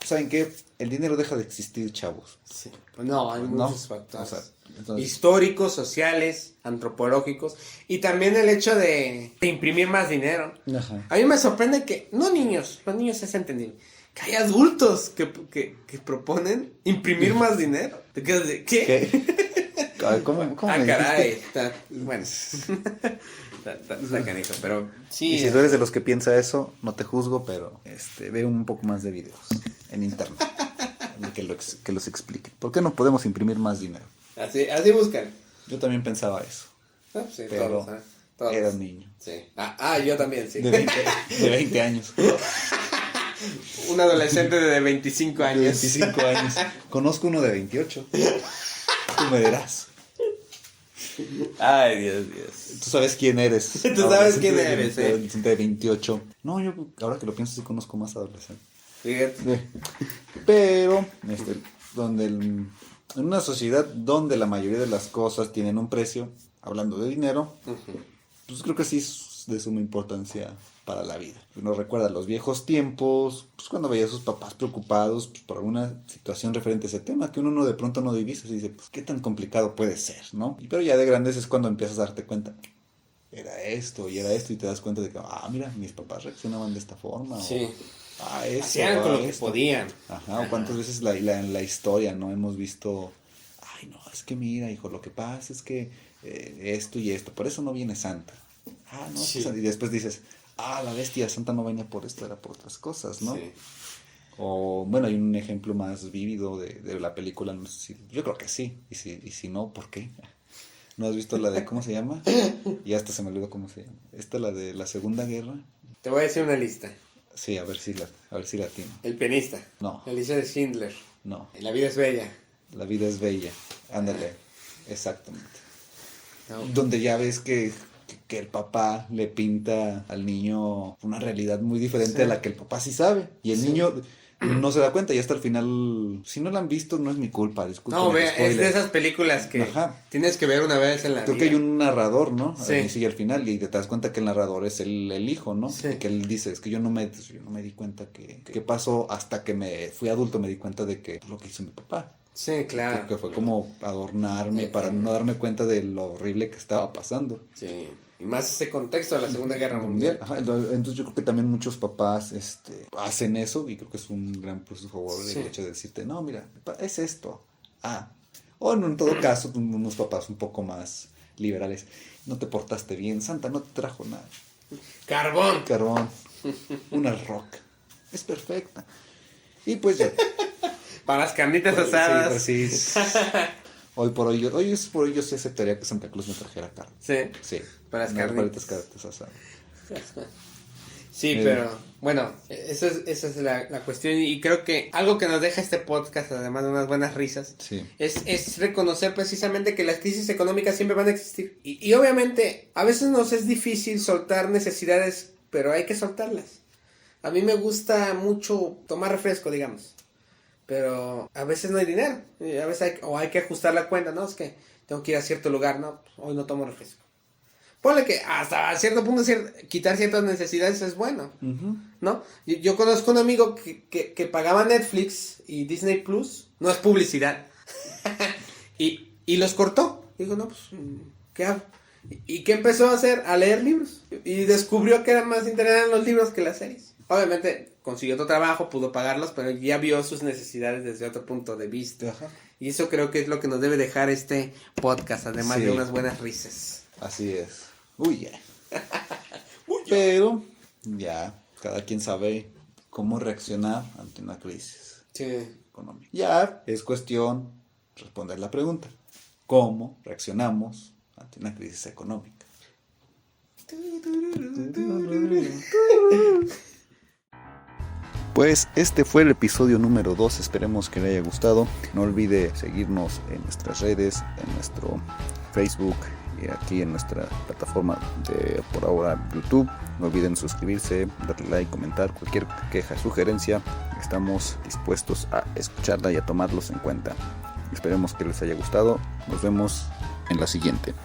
¿saben qué? El dinero deja de existir, chavos. Sí. No, hay muchos factores. O sea, entonces... históricos, sociales, antropológicos. Y también el hecho de imprimir más dinero. Ajá. A mí me sorprende que, no niños, los niños es entendible, que hay adultos que proponen imprimir más dinero. ¿Te quedas de qué? ¿Cómo caray. Bueno. Está canijo, pero sí. Y si tú eres de los que piensa eso, no te juzgo, pero ve un poco más de videos en internet que los expliquen. ¿Por qué no podemos imprimir más dinero? Así buscan. Yo también pensaba eso. Sí, pero todos. era un niño. Sí. Yo también, sí. De 20 años. Un adolescente de 25 años. 25 años. Conozco uno de 28. Tú me dirás. Ay, Dios. Tú sabes quién eres. Tú sabes quién eres, de 28. No, yo ahora que lo pienso sí conozco más adolescentes. Fíjate. Pero, en una sociedad donde la mayoría de las cosas tienen un precio, hablando de dinero, pues creo que sí es de suma importancia para la vida. Uno recuerda los viejos tiempos, pues cuando veía a sus papás preocupados pues, por alguna situación referente a ese tema, que uno de pronto no divisa y dice, pues qué tan complicado puede ser, ¿no? Pero ya de grandes es cuando empiezas a darte cuenta, era esto, y te das cuenta de que, mira, mis papás reaccionaban de esta forma. Sí. hacían con lo que podían. Ajá, o cuántas veces en la historia, ¿no? Hemos visto, ay, no, es que mira, hijo, lo que pasa es que esto y esto, por eso no viene Santa. Ah, no, sí. Pues, y después dices, la bestia, Santa no venía por esto, era por otras cosas, ¿no? Sí. O, bueno, hay un ejemplo más vívido de la película, no sé si, yo creo que sí, y si no, ¿por qué? ¿No has visto la de, cómo se llama? Y hasta se me olvidó cómo se llama. Esta, la de la Segunda Guerra. Te voy a decir una lista. Sí, a ver si la tiene. El pianista. No. La lista de Schindler. No. La vida es bella. La vida es bella. Ándale. Exactamente. No. Donde ya ves que el papá le pinta al niño una realidad muy diferente a la que el papá sí sabe. Y el niño no se da cuenta y hasta el final, si no la han visto, no es mi culpa, disculpen. No, es de esas películas que tienes que ver una vez en la vida. Creo que hay un narrador, ¿no? Sí. Y al final, y te das cuenta que el narrador es el hijo, ¿no? Sí. Y que él dice, es que yo no me di cuenta que pasó hasta que me fui adulto, me di cuenta de que lo que hizo mi papá. Sí, claro. Que fue como adornarme para no darme cuenta de lo horrible que estaba pasando. Sí. Y más ese contexto de la Segunda Guerra Mundial. Ajá, entonces yo creo que también muchos papás hacen eso y creo que es un gran plus a favor del hecho de decirte, no, mira, es esto. O en todo caso, unos papás un poco más liberales. No te portaste bien, Santa no te trajo nada. Carbón. Una roca. Es perfecta. Y pues ya. Para las carnitas asadas. Sí, Hoy por hoy yo sí aceptaría que Santa Claus me trajera carne. Sí. Para las carnitas asadas. Sí, pero bueno, esa es la cuestión y creo que algo que nos deja este podcast, además de unas buenas risas, es reconocer precisamente que las crisis económicas siempre van a existir. Y obviamente a veces nos es difícil soltar necesidades, pero hay que soltarlas. A mí me gusta mucho tomar refresco, digamos, pero a veces no hay dinero, a veces hay que ajustar la cuenta, ¿no? Es que tengo que ir a cierto lugar, ¿no? Hoy no tomo refresco. Ponle que hasta cierto punto quitar ciertas necesidades es bueno, ¿no? Yo conozco un amigo que pagaba Netflix y Disney Plus, no es publicidad, y los cortó. Digo, no, pues, ¿qué hago? ¿Y qué empezó a hacer? A leer libros. Y descubrió que era más interesante los libros que las series. Obviamente consiguió otro trabajo, pudo pagarlos, pero ya vio sus necesidades desde otro punto de vista. Ajá. Y eso creo que es lo que nos debe dejar este podcast, además de unas buenas risas. Así es. Uy, Pero ya, cada quien sabe cómo reaccionar ante una crisis económica. Ya es cuestión de responder la pregunta. ¿Cómo reaccionamos ante una crisis económica? Pues este fue el episodio número 2, esperemos que le haya gustado. No olvide seguirnos en nuestras redes, en nuestro Facebook y aquí en nuestra plataforma de por ahora YouTube. No olviden suscribirse, darle like, comentar, cualquier queja, sugerencia. Estamos dispuestos a escucharla y a tomarlos en cuenta. Esperemos que les haya gustado. Nos vemos en la siguiente.